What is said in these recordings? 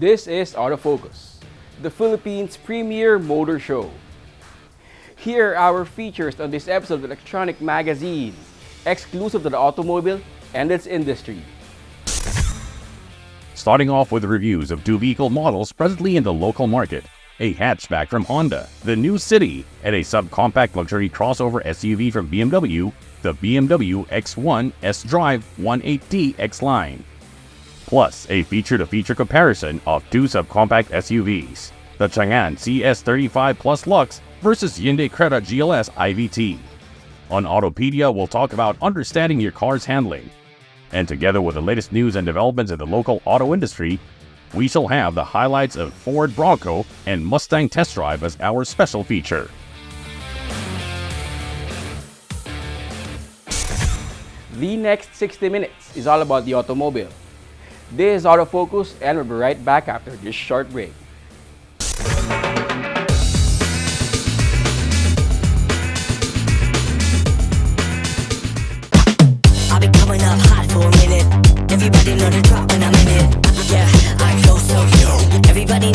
This is Autofocus, the Philippines' premier motor show. Here are our features on this episode of Electronic Magazine, exclusive to the automobile and its industry. Starting off with reviews of two vehicle models presently in the local market, a hatchback from Honda, the New City, and a subcompact luxury crossover SUV from BMW, the BMW X1 S-Drive 18D X-Line. Plus, a feature-to-feature comparison of two subcompact SUVs, the Chang'an CS35 Plus Lux versus Hyundai Creta GLS IVT. On Autopedia, we'll talk about understanding your car's handling. And together with the latest news and developments in the local auto industry, we shall have the highlights of Ford Bronco and Mustang Test Drive as our special feature. The next 60 minutes is all about the automobile. This is Autofocus, and we'll be right back after this short break. I've been coming up hot for a minute. Everybody know the drop when I'm in it. Yeah, I go so you. Everybody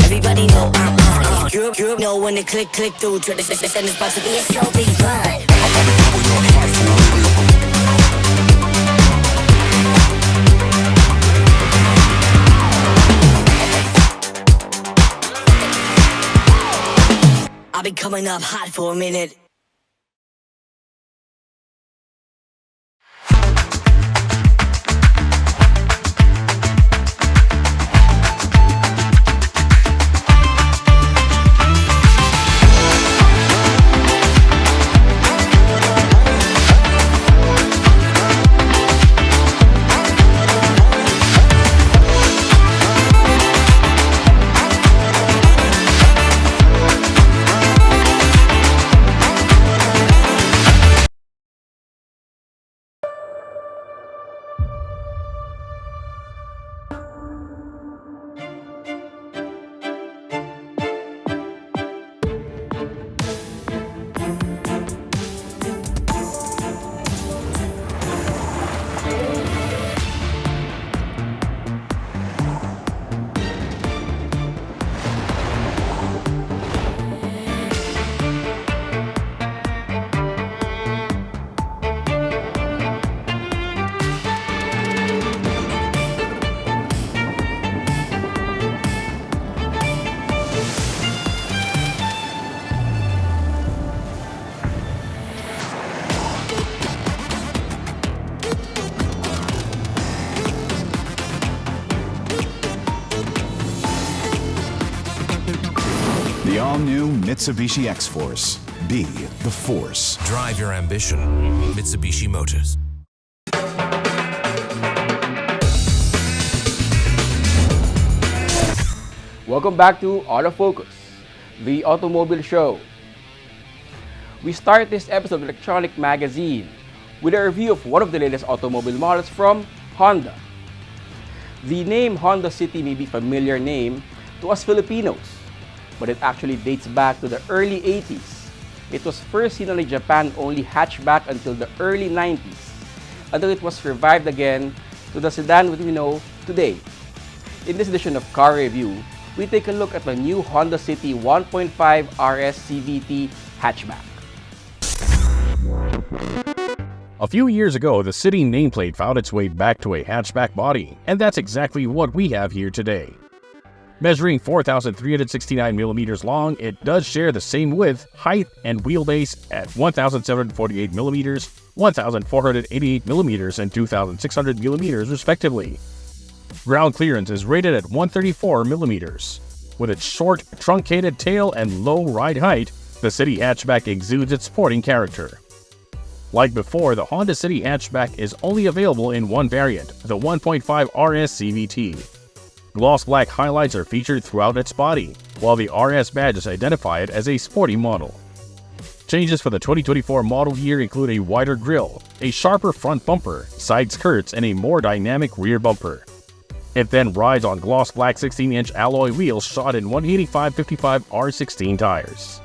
know I'm you know when they click through. Try to send this about to be a show, be fun. I've been coming up hot for a minute. The all-new Mitsubishi X-Force. Be the force. Drive your ambition. Mitsubishi Motors. Welcome back to Autofocus, the automobile show. We start this episode of Electronic Magazine with a review of one of the latest automobile models from Honda. The name Honda City may be a familiar name to us Filipinos, but it actually dates back to the early 80s. It was first seen on a Japan-only hatchback until the early 90s, until it was revived again to the sedan that we know today. In this edition of Car Review, we take a look at the new Honda City 1.5 RS CVT hatchback. A fell years ago, the City nameplate found its way back to a hatchback body, and that's exactly what we have here today. Measuring 4,369mm long, it does share the same width, height, and wheelbase at 1,748mm, 1,488mm, and 2,600mm respectively. Ground clearance is rated at 134mm. With its short, truncated tail and low ride height, the City hatchback exudes its sporting character. Like before, the Honda City hatchback is only available in one variant, the 1.5 RS CVT. Gloss black highlights are featured throughout its body, while the RS badges identify it as a sporty model. Changes for the 2024 model year include a wider grille, a sharper front bumper, side skirts, and a more dynamic rear bumper. It then rides on gloss black 16-inch alloy wheels shod in 185/55 R16 tires.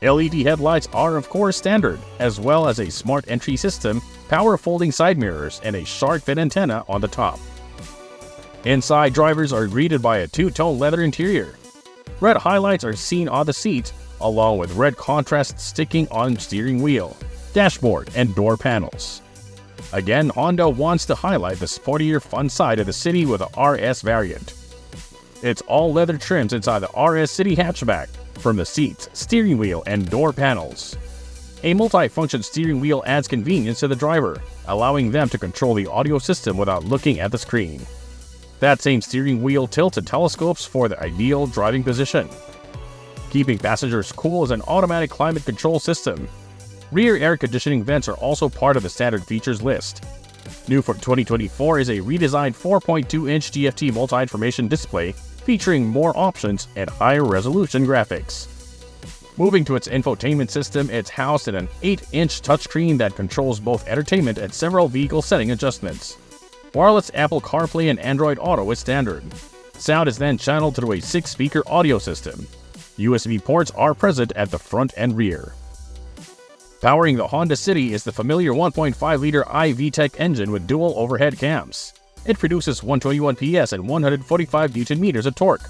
LED headlights are of course standard, as well as a smart entry system, power folding side mirrors, and a shark fin antenna on the top. Inside, drivers are greeted by a two-tone leather interior. Red highlights are seen on the seats, along with red contrast sticking on steering wheel, dashboard, and door panels. Again, Honda wants to highlight the sportier fun side of the City with the RS variant. It's all leather trims inside the RS City hatchback, from the seats, steering wheel, and door panels. A multi-function steering wheel adds convenience to the driver, allowing them to control the audio system without looking at the screen. That same steering wheel tilts and telescopes for the ideal driving position. Keeping passengers cool is an automatic climate control system. Rear air conditioning vents are also part of the standard features list. New for 2024 is a redesigned 4.2-inch TFT multi-information display featuring more options and higher resolution graphics. Moving to its infotainment system, it's housed in an 8-inch touchscreen that controls both entertainment and several vehicle setting adjustments. Wireless Apple CarPlay and Android Auto is standard. Sound is then channeled through a 6-speaker audio system. USB ports are present at the front and rear. Powering the Honda City is the familiar 1.5-liter iVTEC engine with dual overhead cams. It produces 121 PS and 145 Nm of torque.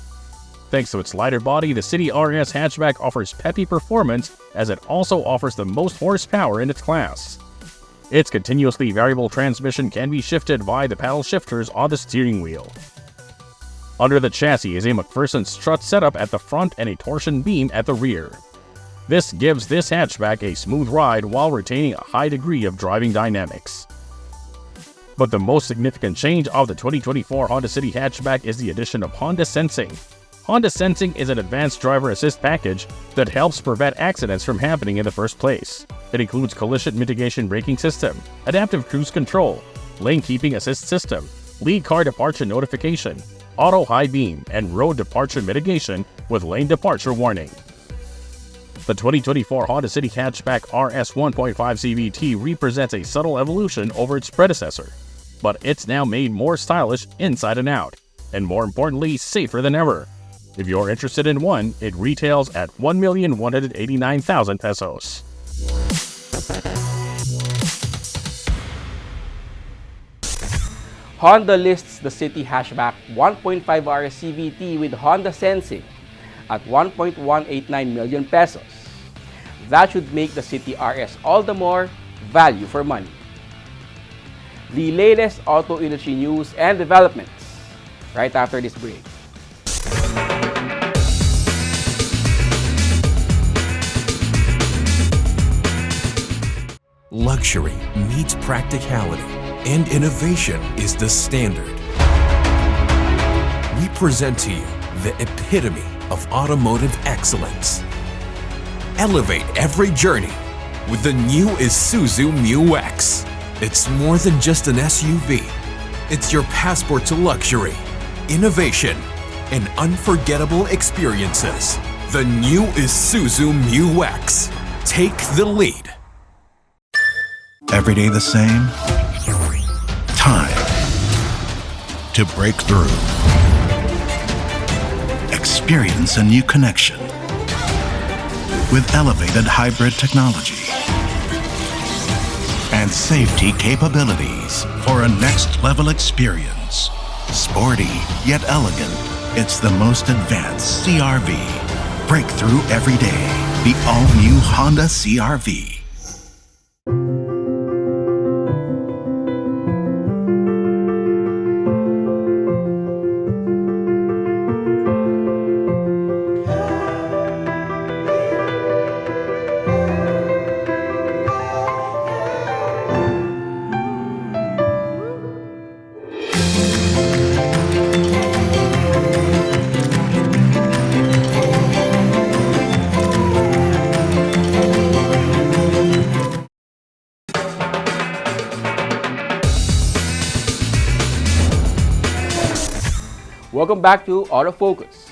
Thanks to its lighter body, the City RS hatchback offers peppy performance as it also offers the most horsepower in its class. Its continuously variable transmission can be shifted by the paddle shifters on the steering wheel. Under the chassis is a McPherson strut setup at the front and a torsion beam at the rear. This gives this hatchback a smooth ride while retaining a high degree of driving dynamics. But the most significant change of the 2024 Honda City hatchback is the addition of Honda Sensing. Honda Sensing is an advanced driver assist package that helps prevent accidents from happening in the first place. It includes collision mitigation braking system, adaptive cruise control, lane keeping assist system, lead car departure notification, auto high beam, and road departure mitigation with lane departure warning. The 2024 Honda City Hatchback RS 1.5 CVT represents a subtle evolution over its predecessor, but it's now made more stylish inside and out, and more importantly, safer than ever. If you're interested in one, it retails at 1,189,000 pesos. Honda lists the City Hatchback 1.5 RS CVT with Honda Sensing at 1.189 million pesos. That should make the City RS all the more value for money. The latest auto industry news and developments right after this break. Luxury meets practicality, and innovation is the standard. We present to you the epitome of automotive excellence. Elevate every journey with the new Isuzu Mu-X. It's more than just an SUV. It's your passport to luxury, innovation, and unforgettable experiences. The new Isuzu Mu-X. Take the lead. Every day the same? Time to break through. Experience a new connection with elevated hybrid technology and safety capabilities for a next-level experience. Sporty yet elegant, it's the most advanced CR-V. Breakthrough every day. The all-new Honda CR-V. Welcome back to Autofocus.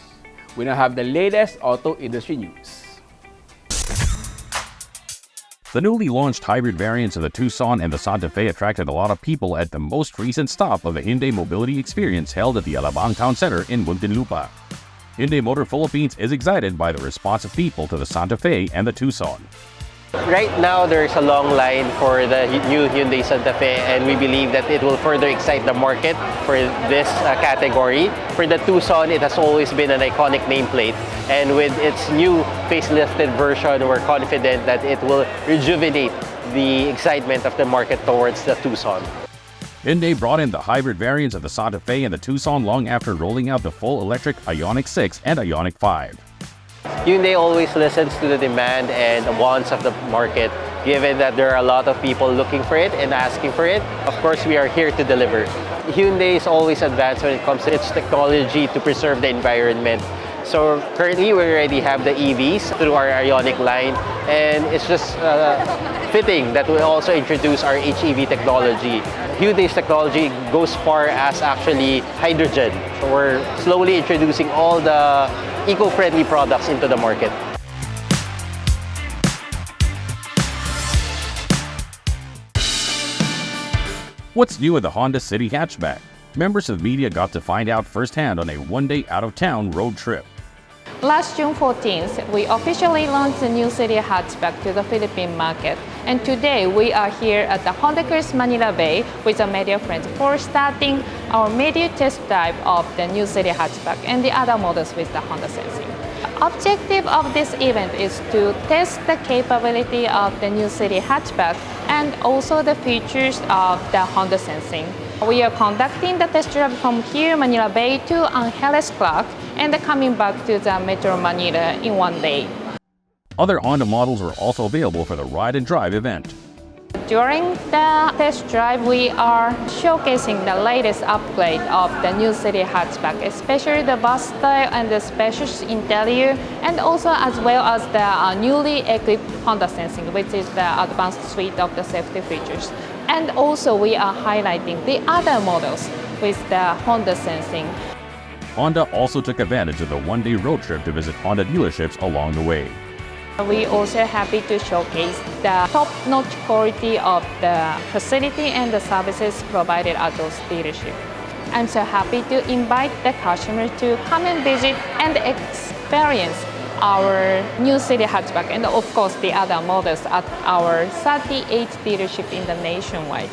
We now have the latest auto industry news. The newly launched hybrid variants of the Tucson and the Santa Fe attracted a lot of people at the most recent stop of the Hyundai Mobility Experience held at the Alabang Town Center in Muntinlupa. Hyundai Motor Philippines is excited by the response of people to the Santa Fe and the Tucson. Right now, there's a long line for the new Hyundai Santa Fe, and we believe that it will further excite the market for this category. For the Tucson, it has always been an iconic nameplate, and with its new facelifted version, we're confident that it will rejuvenate the excitement of the market towards the Tucson. Hyundai brought in the hybrid variants of the Santa Fe and the Tucson long after rolling out the full electric Ioniq 6 and Ioniq 5. Hyundai always listens to the demand and wants of the market, given that there are a lot of people looking for it and asking for it. Of course, we are here to deliver. Hyundai is always advanced when it comes to its technology to preserve the environment. So currently, we already have the EVs through our Ioniq line, and it's just fitting that we also introduce our HEV technology. Hyundai's technology goes far as actually hydrogen. So we're slowly introducing all the eco-friendly products into the market. What's new with the Honda City hatchback? Members of the media got to find out firsthand on a one-day out-of-town road trip. Last June 14th, we officially launched the new City hatchback to the Philippine market. And today, we are here at the Honda Cars Manila Bay with the media friends for starting our media test drive of the new City hatchback and the other models with the Honda Sensing. The objective of this event is to test the capability of the new City hatchback and also the features of the Honda Sensing. We are conducting the test drive from here, Manila Bay, to Angeles Clark, and coming back to the Metro Manila in one day. Other Honda models were also available for the Ride and Drive event. During the test drive, we are showcasing the latest upgrade of the new City hatchback, especially the bus style and the spacious interior, and also as well as the newly equipped Honda Sensing, which is the advanced suite of the safety features. And also we are highlighting the other models with the Honda Sensing. Honda also took advantage of the one-day road trip to visit Honda dealerships along the way. We also happy to showcase the top-notch quality of the facility and the services provided at those dealerships. I'm so happy to invite the customer to come and visit and experience our new City hatchback and of course the other models at our 38 dealerships in the nationwide.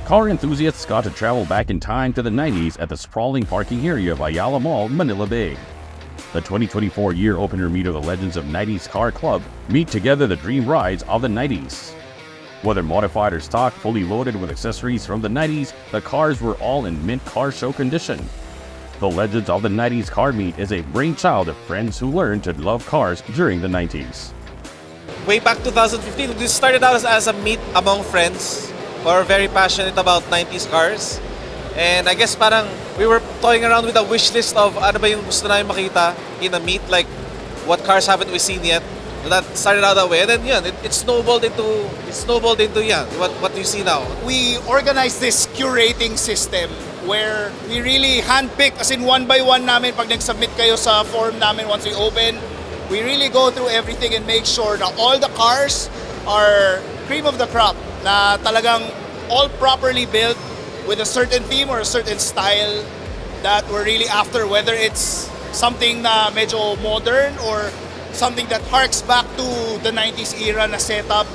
Car enthusiasts got to travel back in time to the 90s at the sprawling parking area of Ayala Mall, Manila Bay. The 2024 year opener meet of the Legends of 90s Car Club meet together the dream rides of the 90s. Whether modified or stock, fully loaded with accessories from the 90s, the cars were all in mint car show condition. The Legends of the 90s Car Meet is a brainchild of friends who learned to love cars during the 90s. Way back 2015, this started out as a meet among friends who are very passionate about 90s cars. And I guess parang we were toying around with a wish list of ano ba yung gusto namin makita in a meet, like what cars haven't we seen yet. That started out that way, and then it snowballed into what you see now. We organized this curating system where we really handpick, as in one by one namin pag nag-submit kayo sa form namin once we open. We really go through everything and make sure that all the cars are cream of the crop, na talagang all properly built with a certain theme or a certain style that we're really after, whether it's something na medyo modern or something that harks back to the 90s era na setup.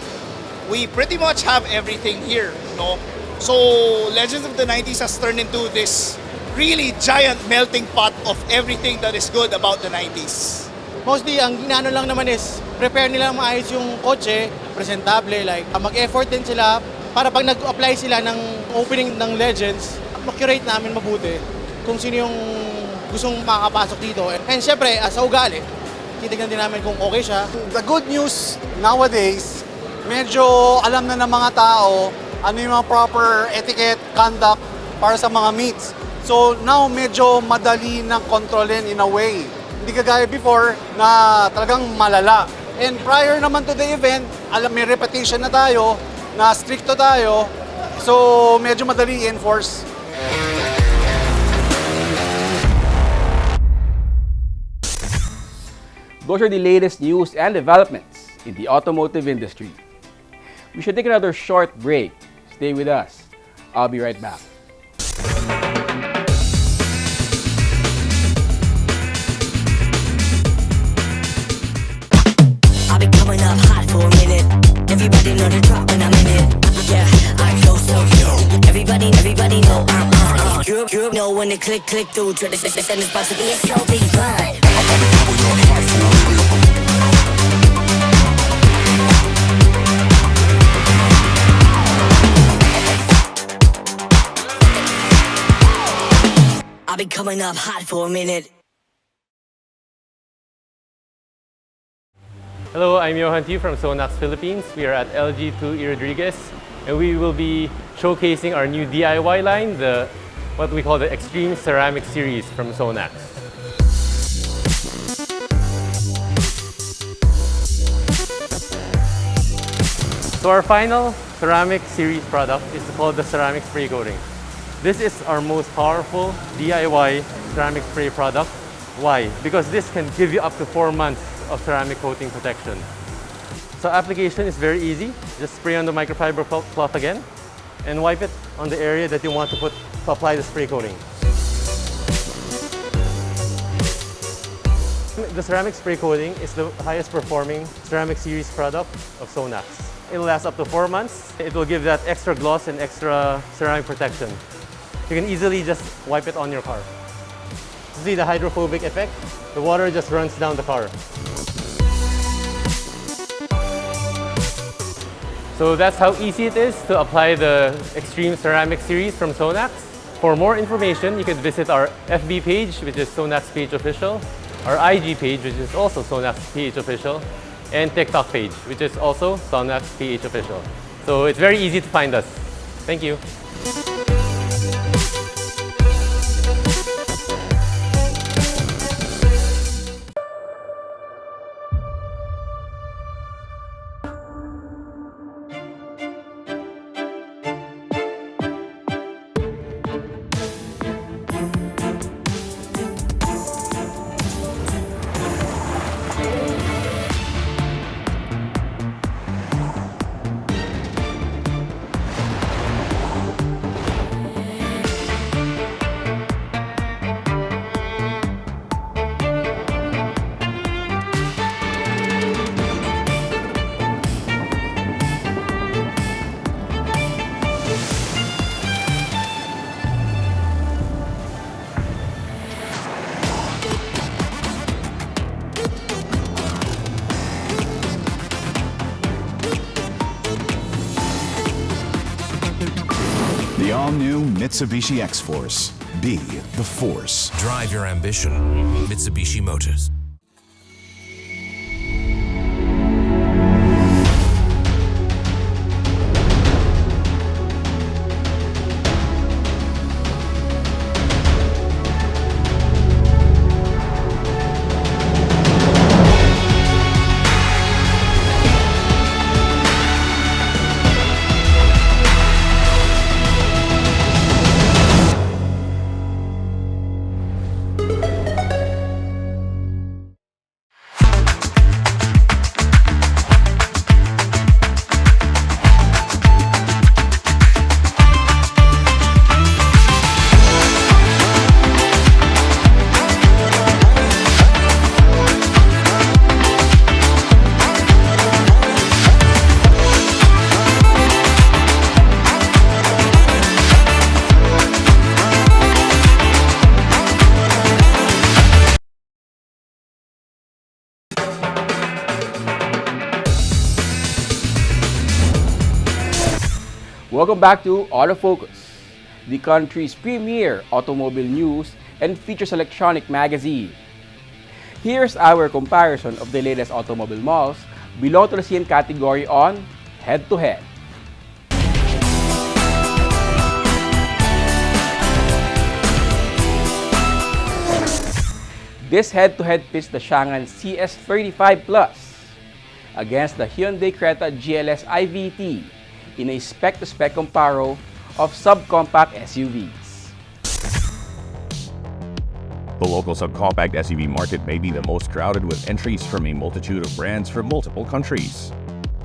We pretty much have everything here, no? So Legends of the 90s has turned into this really giant melting pot of everything that is good about the 90s. Mostly, ang ginano lang naman is prepare nila maayos yung kotse, presentable, like mag-effort din sila para pag nag-apply sila ng opening ng Legends, ma-curate namin mabuti kung sino yung gustong makakapasok dito. And syempre, sa ugali, titignan din namin kung okay siya. The good news nowadays, medyo alam na ng mga tao ano yung mga proper etiquette, conduct para sa mga meets. So now medyo madali nang kontrolin in a way. Hindi kagaya before na talagang malala. And prior naman to the event, alam may reputation na tayo, na stricto tayo. So medyo madali i-enforce. Those are the latest news and developments. in the automotive industry. We should take another short break. Stay with us. I'll be right back. I've been coming up hot for a minute. Everybody know the drop when I'm in it. Yeah, I go so everybody know I'm you know when they click through to the system is about to be a show be fun. I've been coming up hot for a minute. Hello, I'm Johan Tiu from Sonax Philippines. We are at LG2 E. Rodriguez, and we will be showcasing our new DIY line, what we call the Extreme Ceramic Series from Sonax. So our final ceramic series product is called the ceramic spray coating. This is our most powerful DIY ceramic spray product. Why? Because this can give you up to 4 months of ceramic coating protection. So application is very easy. Just spray on the microfiber cloth again and wipe it on the area that you want to apply the spray coating. The ceramic spray coating is the highest performing ceramic series product of Sonax. It will last up to 4 months. It will give that extra gloss and extra ceramic protection. You can easily just wipe it on your car. See the hydrophobic effect? The water just runs down the car. So that's how easy it is to apply the Extreme Ceramic Series from Sonax. For more information, you can visit our FB page, which is Sonax PH Official, our IG page, which is also Sonax PH Official, and TikTok page, which is also Sonax PH Official. So it's very easy to find us. Thank you. The all-new Mitsubishi X-Force. Be the force. Drive your ambition. Mitsubishi Motors. Welcome back to Autofocus, the country's premier automobile news and features electronic magazine. Here's our comparison of the latest automobile models belong to the same category on head-to-head. This head-to-head pits the Changan CS35 Plus against the Hyundai Creta GLS IVT in a spec-to-spec comparo of subcompact SUVs. The local subcompact SUV market may be the most crowded, with entries from a multitude of brands from multiple countries.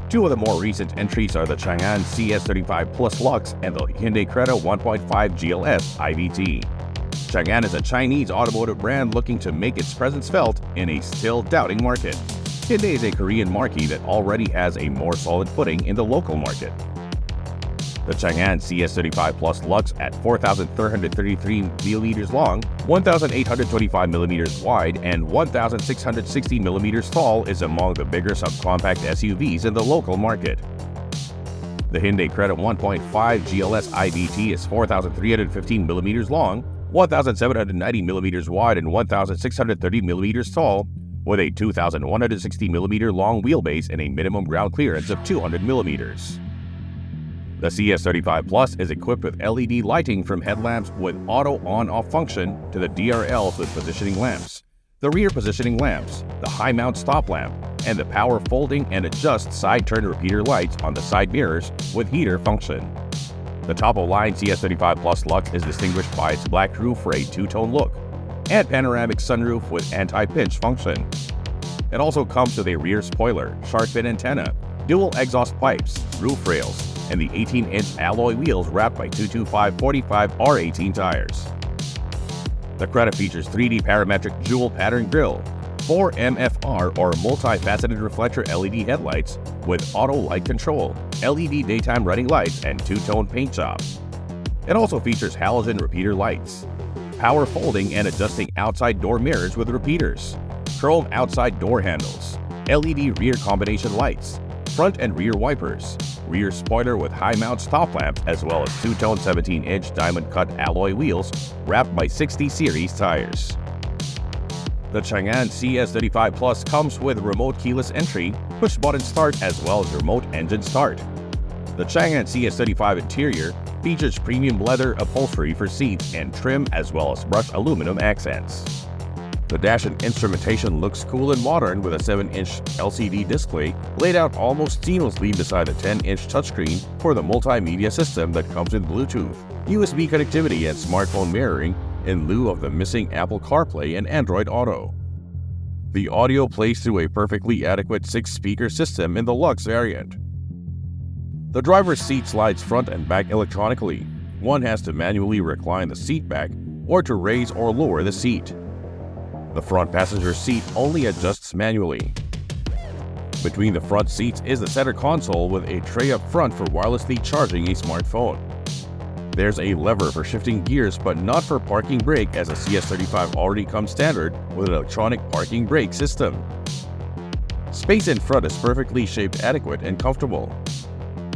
Two of the more recent entries are the Chang'an CS35 Plus Lux and the Hyundai Creta 1.5 GLS IVT. Chang'an is a Chinese automotive brand looking to make its presence felt in a still doubting market. Hyundai is a Korean marque that already has a more solid footing in the local market. The Chang'an CS35 Plus Lux at 4,333mm long, 1,825mm wide, and 1,660mm tall is among the bigger subcompact SUVs in the local market. The Hyundai Creta 1.5 GLS IVT is 4,315mm long, 1,790mm wide, and 1,630mm tall, with a 2,160mm long wheelbase and a minimum ground clearance of 200mm. The CS35 Plus is equipped with LED lighting from headlamps with auto on-off function to the DRLs with positioning lamps, the rear positioning lamps, the high-mount stop lamp, and the power folding and adjust side-turn repeater lights on the side mirrors with heater function. The top-of-line CS35 Plus Lux is distinguished by its black roof for a two-tone look and panoramic sunroof with anti-pinch function. It also comes with a rear spoiler, shark fin antenna, dual exhaust pipes, roof rails, and the 18-inch alloy wheels wrapped by 225/45 R18 tires. The Creta features 3D parametric dual pattern grille, 4 MFR or multi-faceted reflector LED headlights with auto light control, LED daytime running lights, and two-tone paint job. It also features halogen repeater lights, power folding and adjusting outside door mirrors with repeaters, chrome outside door handles, LED rear combination lights, front and rear wipers, rear spoiler with high-mount stop lamp, as well as two-tone 17-inch diamond-cut alloy wheels wrapped by 60 series tires. The Chang'an CS35 Plus comes with remote keyless entry, push-button start, as well as remote engine start. The Chang'an CS35 interior features premium leather upholstery for seats and trim, as well as brushed aluminum accents. The dash and instrumentation looks cool and modern with a 7-inch LCD display laid out almost seamlessly beside a 10-inch touchscreen for the multimedia system that comes with Bluetooth, USB connectivity, and smartphone mirroring in lieu of the missing Apple CarPlay and Android Auto. The audio plays through a perfectly adequate 6-speaker system in the Lux variant. The driver's seat slides front and back electronically. One has to manually recline the seat back or to raise or lower the seat. The front passenger seat only adjusts manually. Between the front seats is the center console with a tray up front for wirelessly charging a smartphone. There's a lever for shifting gears, but not for parking brake, as the CS35 already comes standard with an electronic parking brake system. Space in front is perfectly shaped, adequate, and comfortable.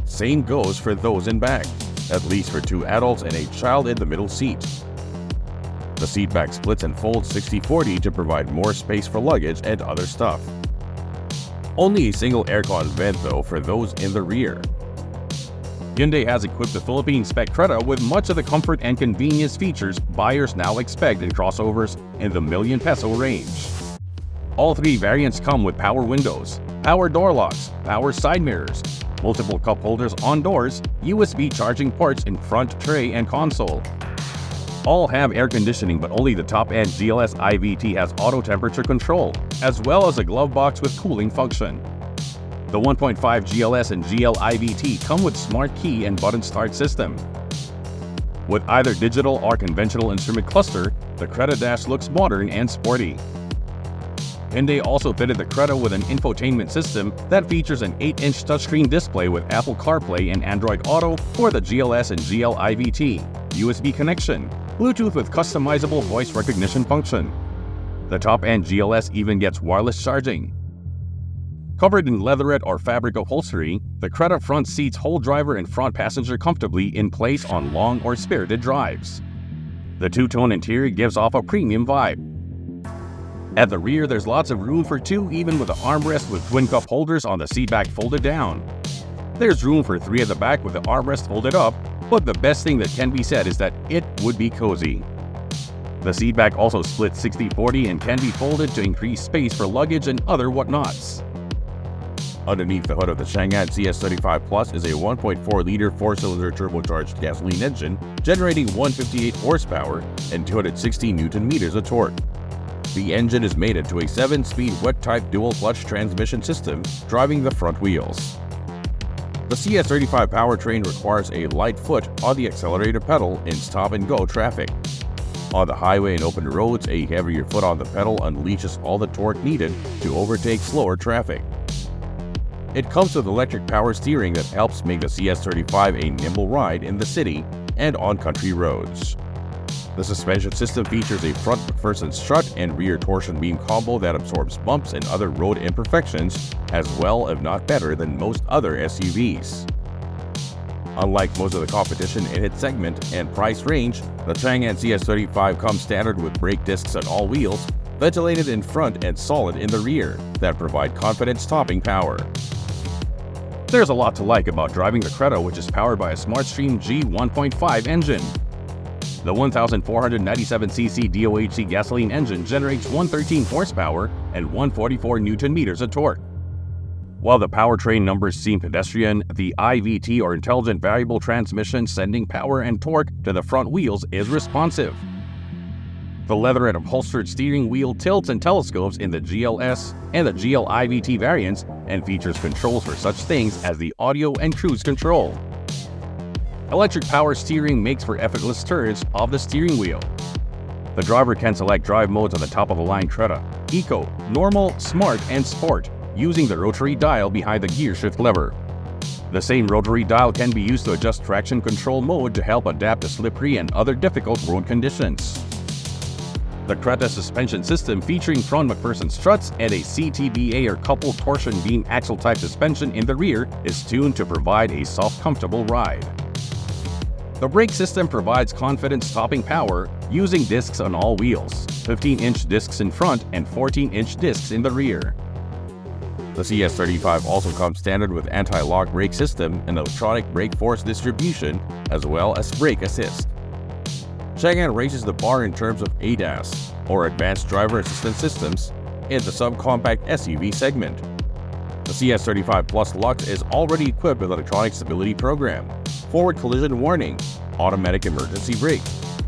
Same goes for those in back, at least for 2 adults and a child in the middle seat. The seat back splits and folds 60/40 to provide more space for luggage and other stuff. Only a single aircon vent though for those in the rear. Hyundai has equipped the Philippine-spec Creta with much of the comfort and convenience features buyers now expect in crossovers in the million peso range. All 3 variants come with power windows, power door locks, power side mirrors, multiple cup holders on doors, USB charging ports in front tray and console. All have air conditioning, but only the top-end GLS IVT has auto temperature control, as well as a glove box with cooling function. The 1.5 GLS and GL IVT come with smart key and button start system. With either digital or conventional instrument cluster, the Creta dash looks modern and sporty. Hyundai also fitted the Creta with an infotainment system that features an 8-inch touchscreen display with Apple CarPlay and Android Auto for the GLS and GL IVT, USB connection, Bluetooth with customizable voice recognition function. The top-end GLS even gets wireless charging. Covered in leatherette or fabric upholstery, the Creta front seats hold driver and front passenger comfortably in place on long or spirited drives. The two-tone interior gives off a premium vibe. At the rear, there's lots of room for 2, even with the armrest with twin cup holders on the seat back folded down. There's room for 3 at the back with the armrest folded up, but the best thing that can be said is that it would be cozy. The seat back also splits 60/40 and can be folded to increase space for luggage and other whatnots. Underneath the hood of the Chang'an CS35 Plus is a 1.4-liter 4-cylinder turbocharged gasoline engine generating 158 horsepower and 260 Nm of torque. The engine is mated to a 7-speed wet-type dual-clutch transmission system driving the front wheels. The CS35 powertrain requires a light foot on the accelerator pedal in stop-and-go traffic. On the highway and open roads, a heavier foot on the pedal unleashes all the torque needed to overtake slower traffic. It comes with electric power steering that helps make the CS35 a nimble ride in the city and on country roads. The suspension system features a front McPherson strut and rear torsion beam combo that absorbs bumps and other road imperfections as well, if not better, than most other SUVs. Unlike most of the competition in its segment and price range, the Chang'an CS35 comes standard with brake discs on all wheels, ventilated in front and solid in the rear, that provide confident stopping power. There's a lot to like about driving the Creta, which is powered by a SmartStream G 1.5 engine. The 1,497cc DOHC gasoline engine generates 113 horsepower and 144 Nm of torque. While the powertrain numbers seem pedestrian, the IVT or Intelligent Variable Transmission sending power and torque to the front wheels is responsive. The leather and upholstered steering wheel tilts and telescopes in the GLS and the GL IVT variants and features controls for such things as the audio and cruise control. Electric power steering makes for effortless turns of the steering wheel. The driver can select drive modes on the top-of-the-line Creta: Eco, Normal, Smart, and Sport, using the rotary dial behind the gear shift lever. The same rotary dial can be used to adjust traction control mode to help adapt to slippery and other difficult road conditions. The Creta suspension system, featuring front McPherson struts and a CTBA or coupled torsion beam axle type suspension in the rear, is tuned to provide a soft, comfortable ride. The brake system provides confident stopping power using discs on all wheels, 15-inch discs in front and 14-inch discs in the rear. The CS35 also comes standard with anti-lock brake system and electronic brake force distribution, as well as brake assist. Chang'an raises the bar in terms of ADAS, or Advanced Driver Assistance Systems, in the subcompact SUV segment. The CS35 Plus Lux is already equipped with electronic stability program, forward collision warning, automatic emergency brake,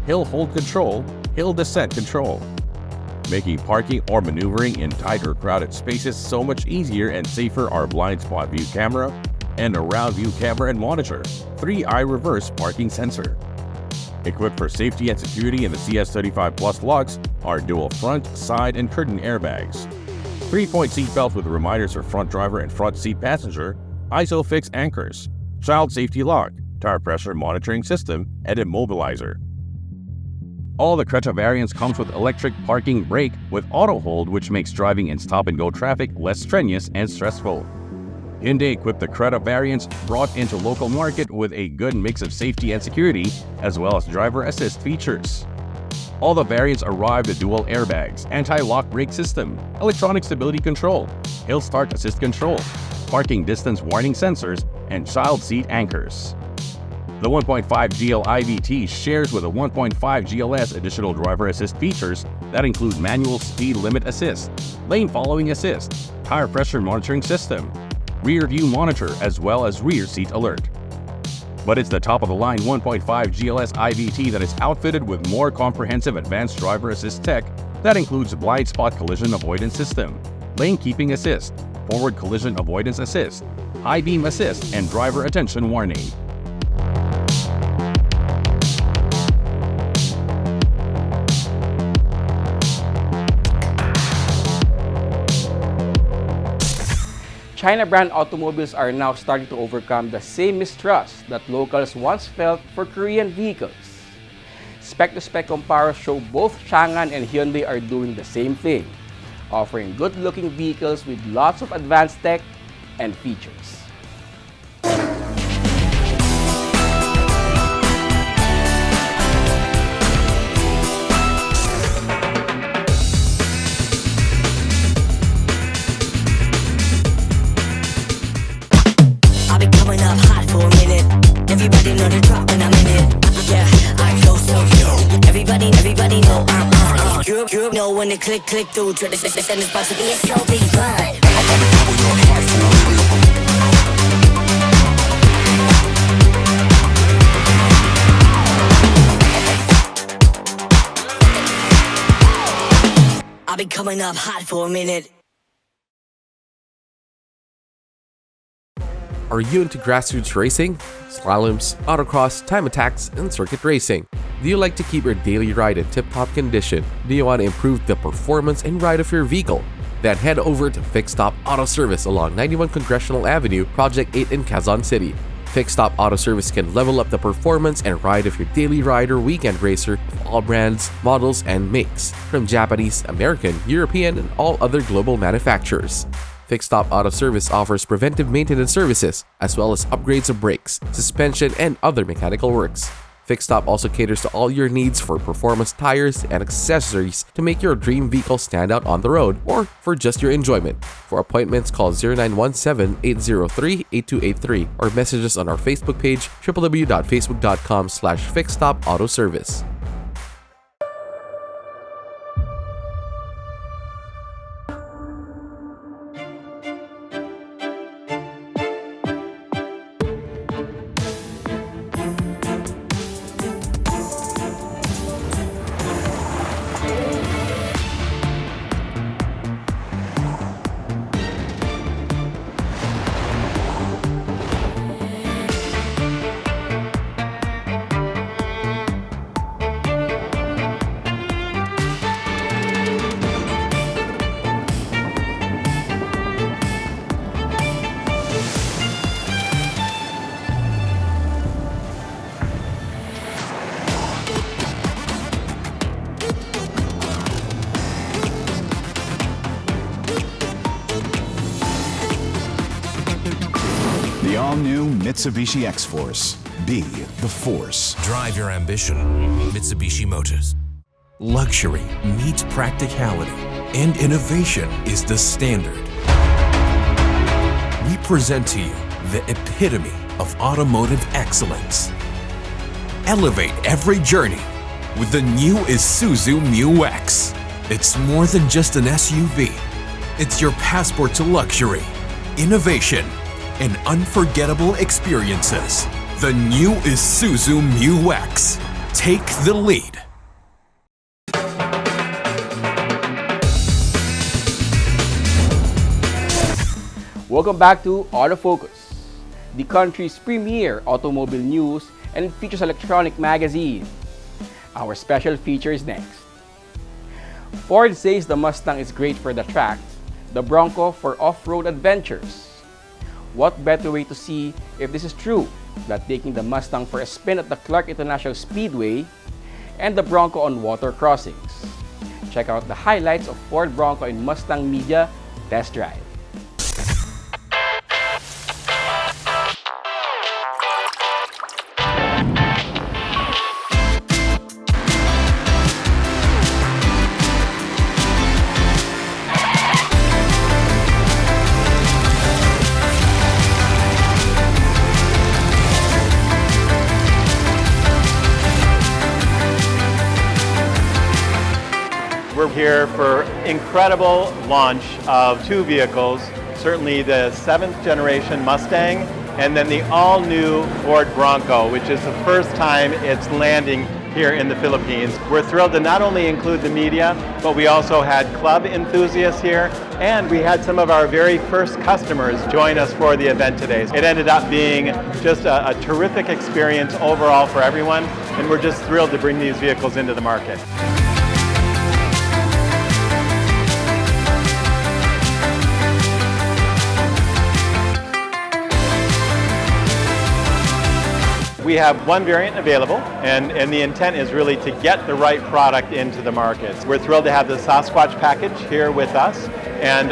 hill hold control, hill descent control, making parking or maneuvering in tight or crowded spaces so much easier and safer are blind spot view camera and around view camera and monitor, 3-eye reverse parking sensor. Equipped for safety and security in the CS35 Plus Lux are dual front, side, and curtain airbags, 3-point seat belts with reminders for front driver and front seat passenger, ISOFIX anchors, child safety lock, tire pressure monitoring system, and immobilizer. All the Creta variants comes with electric parking brake with auto hold, which makes driving in stop-and-go traffic less strenuous and stressful. Hyundai equipped the Creta variants brought into local market with a good mix of safety and security, as well as driver assist features. All the variants arrived with dual airbags, anti-lock brake system, electronic stability control, hill start assist control, parking distance warning sensors, and child seat anchors. The 1.5 GL IVT shares with a 1.5 GLS additional driver assist features that include manual speed limit assist, lane following assist, tire pressure monitoring system, rear view monitor, as well as rear seat alert. But it's the top-of-the-line 1.5 GLS IVT that is outfitted with more comprehensive advanced driver assist tech that includes blind spot collision avoidance system, lane keeping assist, forward collision avoidance assist, high beam assist, and driver attention warning. China brand automobiles are now starting to overcome the same mistrust that locals once felt for Korean vehicles. Spec-to-spec comparisons show both Chang'an and Hyundai are doing the same thing, offering good-looking vehicles with lots of advanced tech and features. Everybody know the drop when I'm in it. Yeah, I go so cute. Everybody know I'm Europe know when they click through. Try to send this box to be so big, but been coming up hot for a minute. Are you into grassroots racing? Slaloms, autocross, time attacks, and circuit racing? Do you like to keep your daily ride in tip-top condition? Do you want to improve the performance and ride of your vehicle? Then head over to Fixed Stop Auto Service along 91 Congressional Avenue, Project 8 in Quezon City. Fixed Stop Auto Service can level up the performance and ride of your daily ride or weekend racer of all brands, models, and makes, from Japanese, American, European, and all other global manufacturers. Fixed Stop Auto Service offers preventive maintenance services, as well as upgrades of brakes, suspension, and other mechanical works. Fixed Stop also caters to all your needs for performance tires and accessories to make your dream vehicle stand out on the road or for just your enjoyment. For appointments, call 0917-803-8283 or message us on our Facebook page, www.facebook.com/fixedstopautoservice. The all-new Mitsubishi X-Force. Be the force. Drive your ambition. Mitsubishi Motors. Luxury meets practicality, and innovation is the standard. We present to you the epitome of automotive excellence. Elevate every journey with the new Isuzu Mu-X. It's more than just an SUV. It's your passport to luxury, innovation, and unforgettable experiences. The new Isuzu Mu-X. Take the lead. Welcome back to Autofocus, the country's premier automobile news and features electronic magazine. Our special feature is next. Ford says the Mustang is great for the track, the Bronco for off-road adventures. What better way to see if this is true than taking the Mustang for a spin at the Clark International Speedway and the Bronco on water crossings? Check out the highlights of Ford Bronco and Mustang Media Test Drive. We're here for incredible launch of two vehicles, certainly the 7th generation Mustang and then the all-new Ford Bronco, which is the first time it's landing here in the Philippines. We're thrilled to not only include the media, but we also had club enthusiasts here, and we had some of our very first customers join us for the event today. It ended up being just a terrific experience overall for everyone, and we're just thrilled to bring these vehicles into the market. We have one variant available, and the intent is really to get the right product into the market. We're thrilled to have the Sasquatch package here with us, and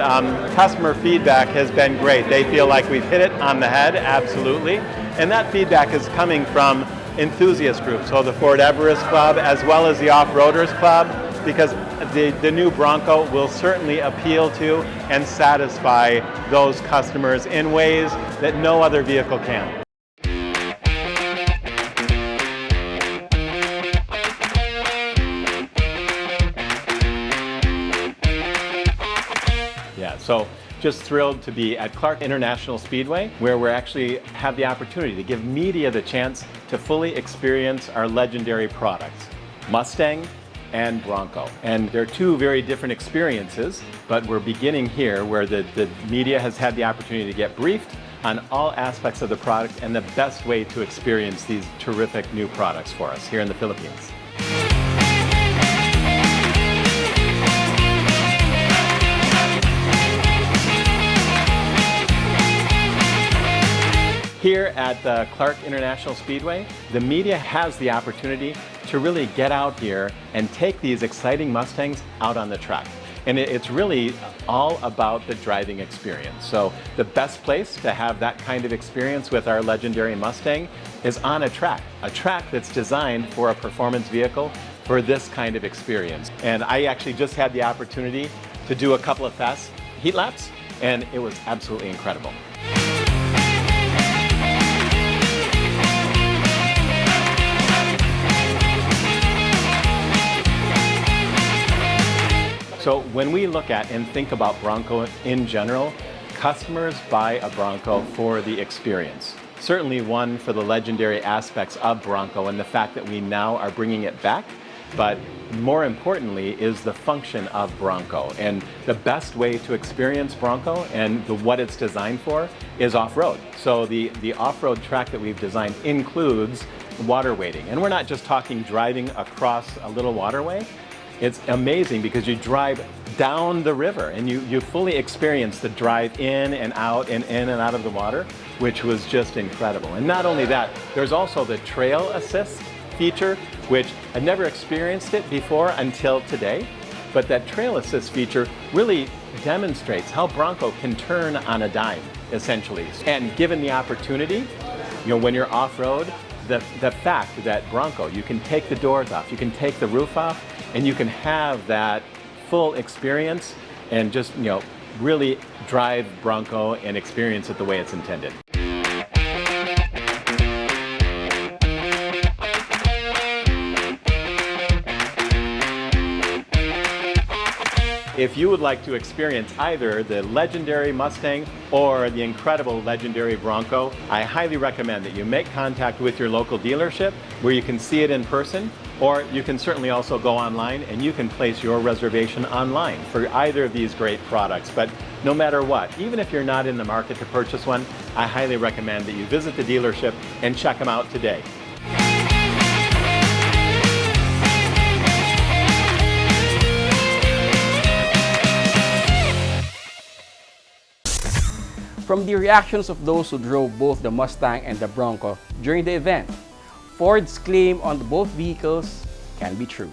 customer feedback has been great. They feel like we've hit it on the head, absolutely, and that feedback is coming from enthusiast groups, so the Ford Everest Club as well as the Off-Roaders Club, because the new Bronco will certainly appeal to and satisfy those customers in ways that no other vehicle can. So just thrilled to be at Clark International Speedway, where we actually have the opportunity to give media the chance to fully experience our legendary products. Mustang, and Bronco. And they're two very different experiences, but we're beginning here where the media has had the opportunity to get briefed on all aspects of the product and the best way to experience these terrific new products for us here in the Philippines. Here at the Clark International Speedway, the media has the opportunity to really get out here and take these exciting Mustangs out on the track. And it's really all about the driving experience. So the best place to have that kind of experience with our legendary Mustang is on a track that's designed for a performance vehicle for this kind of experience. And I actually just had the opportunity to do a couple of fast heat laps, and it was absolutely incredible. So when we look at and think about Bronco in general, customers buy a Bronco for the experience. Certainly one for the legendary aspects of Bronco and the fact that we now are bringing it back, but more importantly is the function of Bronco. And the best way to experience Bronco and what it's designed for is off-road. So the off-road track that we've designed includes water wading. And we're not just talking driving across a little waterway. It's amazing because you drive down the river and you fully experience the drive in and out and in and out of the water, which was just incredible. And not only that, there's also the trail assist feature, which I've never experienced it before until today. But that trail assist feature really demonstrates how Bronco can turn on a dime, essentially. And given the opportunity, when you're off-road, the fact that Bronco, you can take the doors off, you can take the roof off, and you can have that full experience and just, really drive Bronco and experience it the way it's intended. If you would like to experience either the legendary Mustang or the incredible legendary Bronco, I highly recommend that you make contact with your local dealership where you can see it in person, or you can certainly also go online and you can place your reservation online for either of these great products. But no matter what, even if you're not in the market to purchase one, I highly recommend that you visit the dealership and check them out today. From the reactions of those who drove both the Mustang and the Bronco during the event, Ford's claim on both vehicles can be true.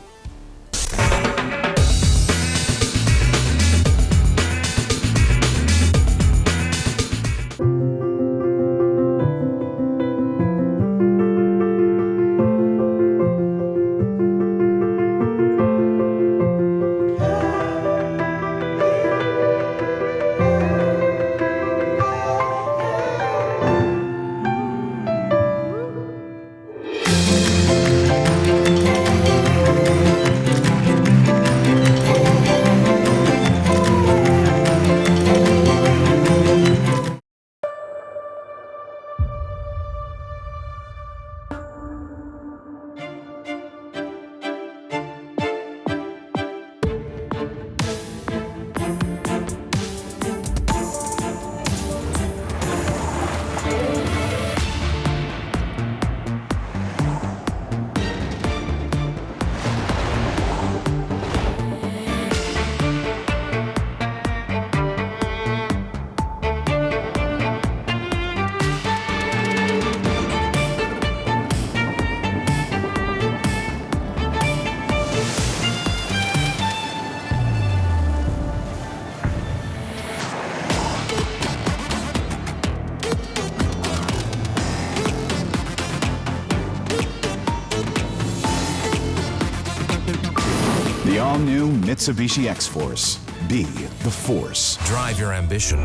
The all-new Mitsubishi X-Force. Be the force. Drive your ambition.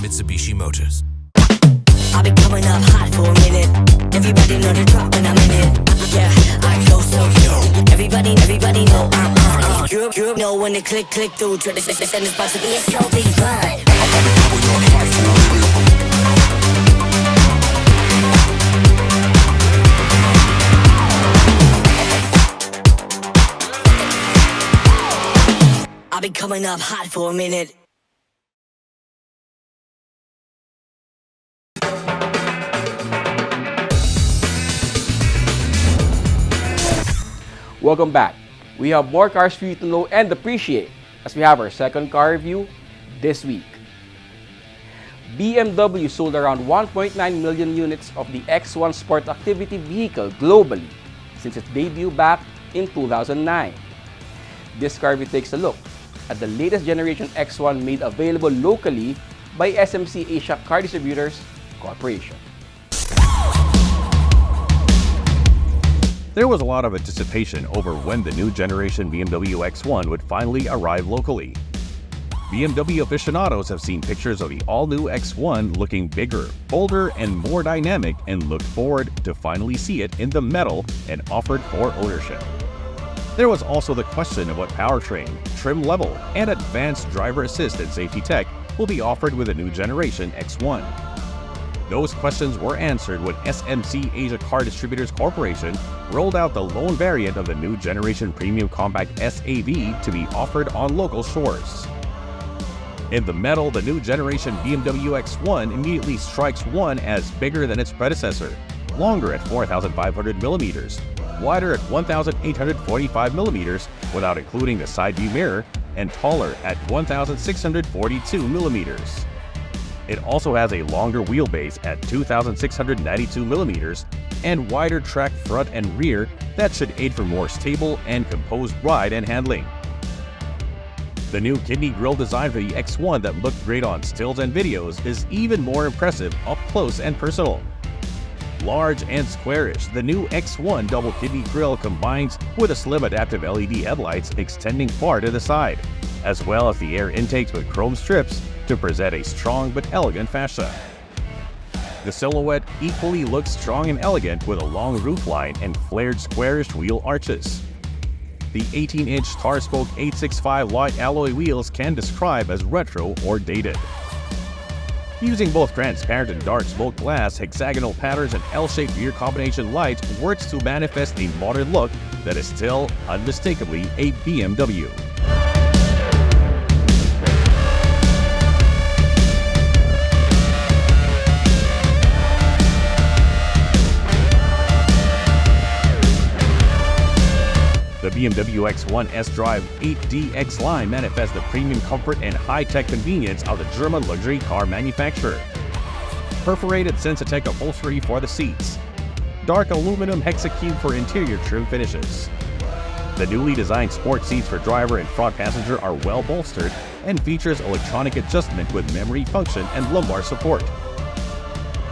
Mitsubishi Motors. I've been coming up hot for a minute. Everybody know the drop when I'm in it. Yeah, I go so yo. Everybody know I'm on it. You know when the click through. Try to send this box to be a slow beat ride. been coming up hot for a minute. Welcome back. We have more cars for you to know and appreciate as we have our second car review this week. BMW sold around 1.9 million units of the X1 sport activity vehicle globally since its debut back in 2009. This car review takes a look at the latest generation X1 made available locally by SMC Asia Car Distributors Corporation. There was a lot of anticipation over when the new generation BMW X1 would finally arrive locally. BMW aficionados have seen pictures of the all-new X1 looking bigger, bolder, and more dynamic and looked forward to finally see it in the metal and offered for ownership. There was also the question of what powertrain, trim level, and advanced driver assist and safety tech will be offered with the new generation X1. Those questions were answered when SMC Asia Car Distributors Corporation rolled out the lone variant of the new generation premium compact SAV to be offered on local shores. In the metal, the new generation BMW X1 immediately strikes one as bigger than its predecessor, longer at 4,500 millimeters, wider at 1,845 millimeters without including the side view mirror, and taller at 1,642 millimeters. It also has a longer wheelbase at 2,692 millimeters and wider track front and rear that should aid for more stable and composed ride and handling. The new kidney grille design for the X1 that looked great on stills and videos is even more impressive up close and personal. Large and squarish, the new X1 double kidney grille combines with a slim adaptive LED headlights extending far to the side, as well as the air intakes with chrome strips to present a strong but elegant fascia. The silhouette equally looks strong and elegant with a long roofline and flared squarish wheel arches. The 18-inch Starspoke 865 light alloy wheels can describe as retro or dated. Using both transparent and dark smoke glass, hexagonal patterns, and L-shaped rear combination lights works to manifest a modern look that is still unmistakably a BMW. The BMW X1 S-Drive 8DX line manifests the premium comfort and high-tech convenience of the German luxury car manufacturer. Perforated Sensatec upholstery for the seats. Dark aluminum hexacube for interior trim finishes. The newly designed sport seats for driver and front passenger are well bolstered and features electronic adjustment with memory function and lumbar support.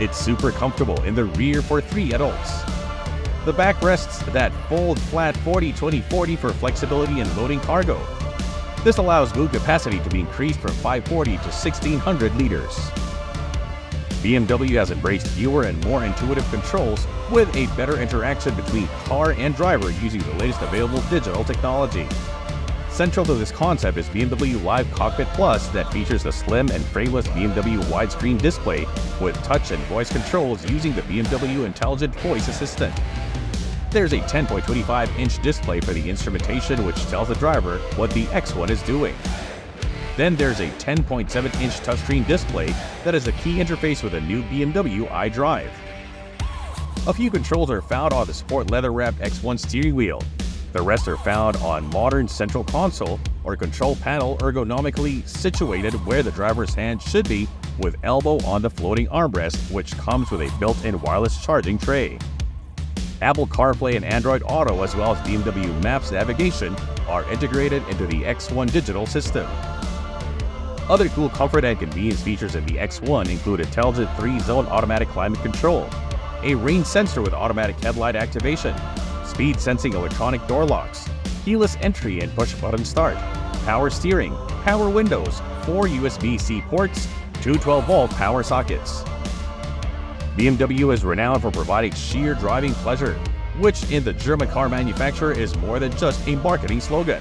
It's super comfortable in the rear for 3 adults. The backrests that fold flat 40-20-40 for flexibility and loading cargo. This allows boot capacity to be increased from 540 to 1,600 liters. BMW has embraced fewer and more intuitive controls with a better interaction between car and driver using the latest available digital technology. Central to this concept is BMW Live Cockpit Plus that features a slim and frameless BMW widescreen display with touch and voice controls using the BMW Intelligent Voice Assistant. There's a 10.25-inch display for the instrumentation which tells the driver what the X1 is doing. Then there's a 10.7-inch touchscreen display that is the key interface with a new BMW iDrive. A few controls are found on the sport leather-wrapped X1 steering wheel. The rest are found on modern central console or control panel ergonomically situated where the driver's hand should be with elbow on the floating armrest, which comes with a built-in wireless charging tray. Apple CarPlay and Android Auto as well as BMW Maps navigation are integrated into the X1 digital system. Other cool comfort and convenience features in the X1 include intelligent 3-zone automatic climate control, a rain sensor with automatic headlight activation, speed sensing electronic door locks, keyless entry and push-button start, power steering, power windows, 4 USB-C ports, 2 12-volt power sockets. BMW is renowned for providing sheer driving pleasure, which in the German car manufacturer is more than just a marketing slogan.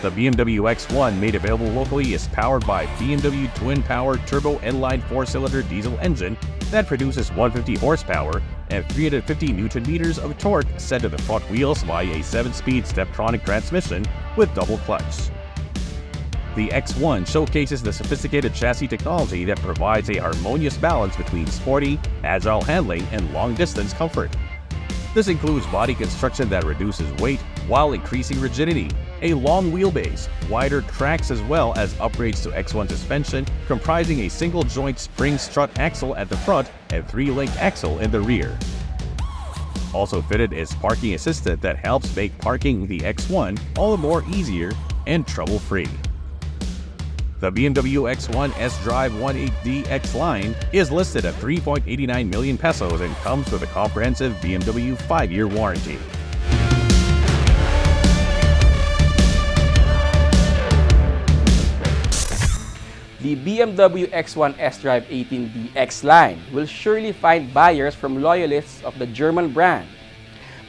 The BMW X1 made available locally is powered by BMW twin-power turbo inline 4-cylinder diesel engine that produces 150 horsepower and 350 Nm of torque sent to the front wheels via a 7-speed Steptronic transmission with double clutch. The X1 showcases the sophisticated chassis technology that provides a harmonious balance between sporty, agile handling and long-distance comfort. This includes body construction that reduces weight while increasing rigidity, a long wheelbase, wider tracks as well as upgrades to X1 suspension comprising a single-joint spring strut axle at the front and 3-link axle in the rear. Also fitted is parking assistant that helps make parking the X1 all the more easier and trouble-free. The BMW X1 S-Drive 18D X line is listed at 3.89 million pesos and comes with a comprehensive BMW 5-year warranty. The BMW X1 S-Drive 18D X line will surely find buyers from loyalists of the German brand.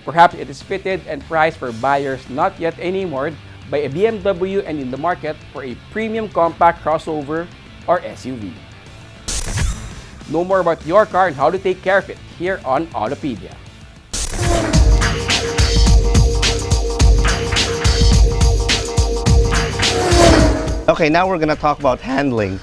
Perhaps it is fitted and priced for buyers not yet enamored by a BMW and in the market for a premium compact crossover or SUV. Know more about your car and how to take care of it here on Autopedia. Okay, now we're gonna talk about handling.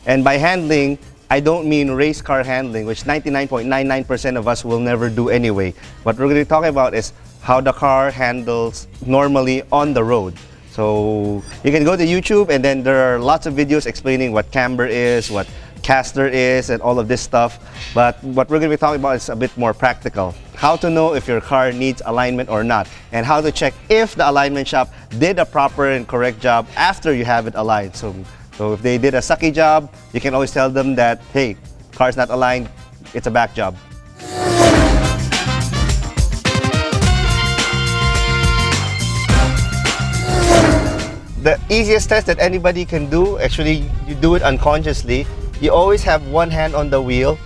And by handling, I don't mean race car handling, which 99.99% of us will never do anyway. What we're gonna be talking about is how the car handles normally on the road. So you can go to YouTube and then there are lots of videos explaining what camber is, what caster is, and all of this stuff. But what we're going to be talking about is a bit more practical. How to know if your car needs alignment or not, and how to check if the alignment shop did a proper and correct job after you have it aligned. So if they did a sucky job, you can always tell them that, hey, car's not aligned, it's a back job. The easiest test that anybody can do, actually you do it unconsciously, you always have one hand on the wheel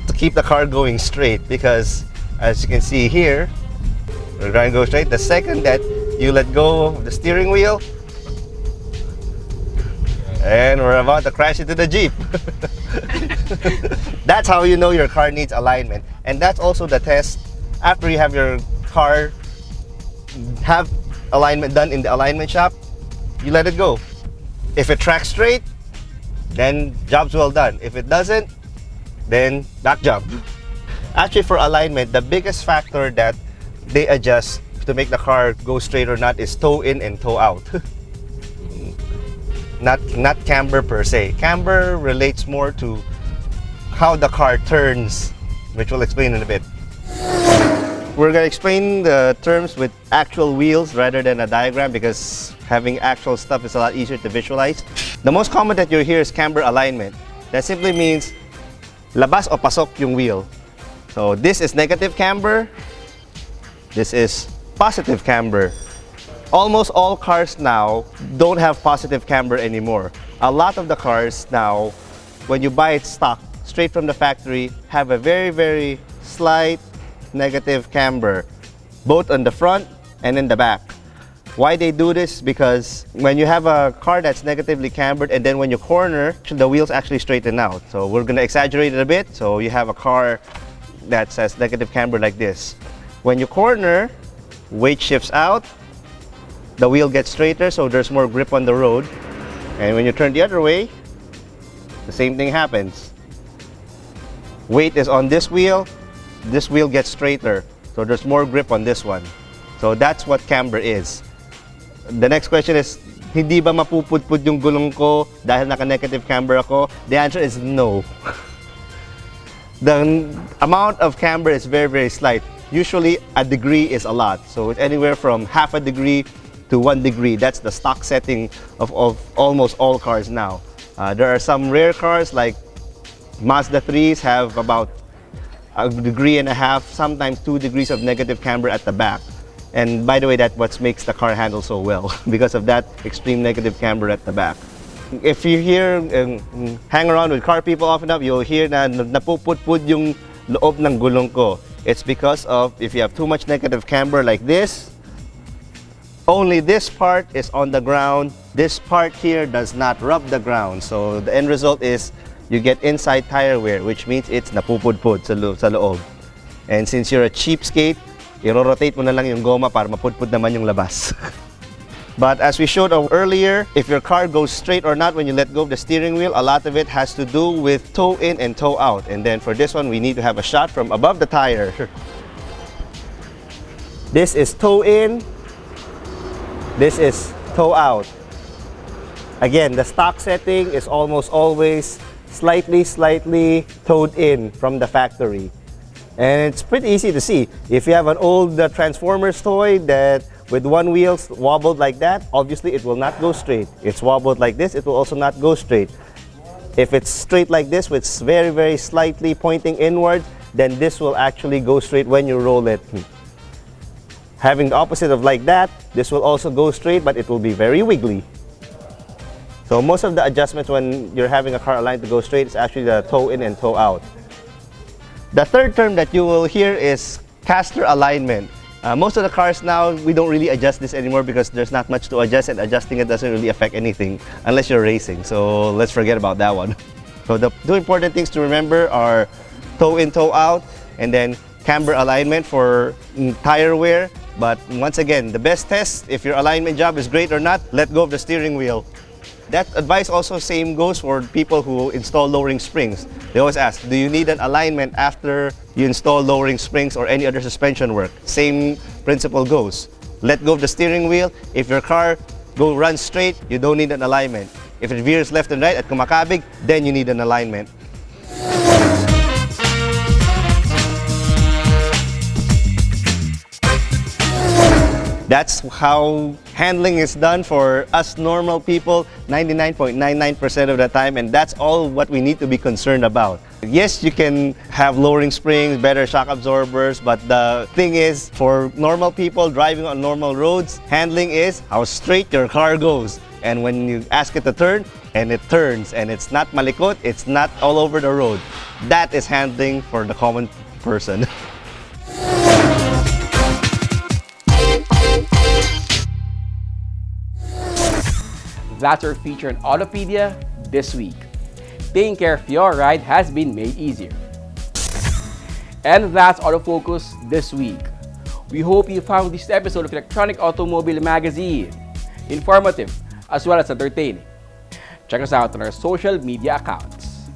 to keep the car going straight, because as you can see here, we're going to go straight. The second that you let go of the steering wheel, and we're about to crash into the Jeep. That's how you know your car needs alignment. And that's also the test after you have your car have alignment done in the alignment shop. You let it go. If it tracks straight, then job's well done. If it doesn't, then back job. Actually, for alignment, the biggest factor that they adjust to make the car go straight or not is toe in and toe out. not camber per se. Camber relates more to how the car turns, which we'll explain in a bit. We're going to explain the terms with actual wheels rather than a diagram, because having actual stuff is a lot easier to visualize. The most common that you hear is camber alignment. That simply means labas o pasok yung wheel. So this is negative camber, this is positive camber. Almost all cars now don't have positive camber anymore. A lot of the cars now, when you buy it stock straight from the factory, have a very, very slight negative camber, both on the front and in the back. Why they do this? Because when you have a car that's negatively cambered and then when you corner, the wheels actually straighten out. So we're going to exaggerate it a bit. So you have a car that says negative camber like this. When you corner, weight shifts out, the wheel gets straighter, so there's more grip on the road. And when you turn the other way, the same thing happens. Weight is on this wheel gets straighter, so there's more grip on this one. So that's what camber is. The next question is, hindi ba mapupudpud yung gulong ko dahil naka-negative camber ako? The answer is no. The amount of camber is very, very slight. Usually a degree is a lot. So it's anywhere from half a degree to 1 degree. That's the stock setting of almost all cars now. There are some rare cars like Mazda 3s have about a degree and a half, sometimes 2 degrees of negative camber at the back. And by the way, that's what makes the car handle so well, because of that extreme negative camber at the back. If you hear, hang around with car people often enough, you'll hear na napupudpud yung loob ng gulong ko. It's because of, if you have too much negative camber like this, only this part is on the ground. This part here does not rub the ground. So the end result is you get inside tire wear, which means it's napupudpud sa loob. And since you're a cheapskate, i-rotate mo na lang yung goma para mapudpud naman yung labas. But as we showed earlier, if your car goes straight or not when you let go of the steering wheel, a lot of it has to do with toe in and toe out. And then for this one, we need to have a shot from above the tire. This is toe in, this is toe out. Again, the stock setting is almost always slightly toed in from the factory. And it's pretty easy to see. If you have an old Transformers toy that with one wheel wobbled like that, obviously it will not go straight. It's wobbled like this, it will also not go straight. If it's straight like this with very slightly pointing inward, then this will actually go straight when you roll it. Having the opposite of like that, this will also go straight, but it will be very wiggly. So most of the adjustments when you're having a car aligned to go straight is actually the toe in and toe out. The third term that you will hear is caster alignment. Most of the cars now, we don't really adjust this anymore because there's not much to adjust, and adjusting it doesn't really affect anything unless you're racing. So let's forget about that one. So the two important things to remember are toe in, toe out, and then camber alignment for tire wear. But once again, the best test, if your alignment job is great or not, let go of the steering wheel. That advice also same goes for people who install lowering springs. They always ask, do you need an alignment after you install lowering springs or any other suspension work? Same principle goes. Let go of the steering wheel. If your car runs straight, you don't need an alignment. If it veers left and right at kumakabig, then you need an alignment. That's how handling is done for us normal people 99.99% of the time, and that's all what we need to be concerned about. Yes, you can have lowering springs, better shock absorbers, but the thing is, for normal people driving on normal roads, handling is how straight your car goes. And when you ask it to turn, and it turns, and it's not malikot, it's not all over the road. That is handling for the common person. That's our feature on Autopedia this week. Taking care of your ride has been made easier. And that's Autofocus this week. We hope you found this episode of Electronic Automobile Magazine informative as well as entertaining. Check us out on our social media accounts.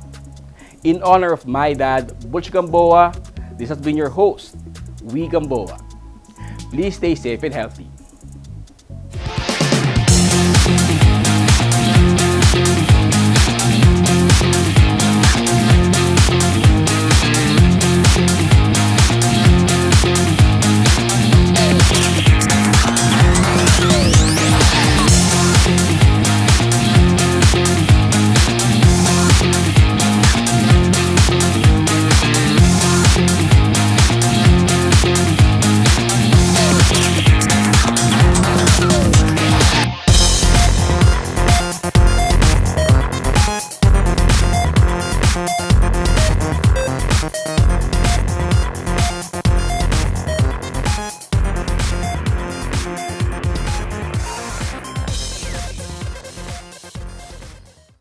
In honor of my dad, Butch Gamboa, this has been your host, Wee Gamboa. Please stay safe and healthy.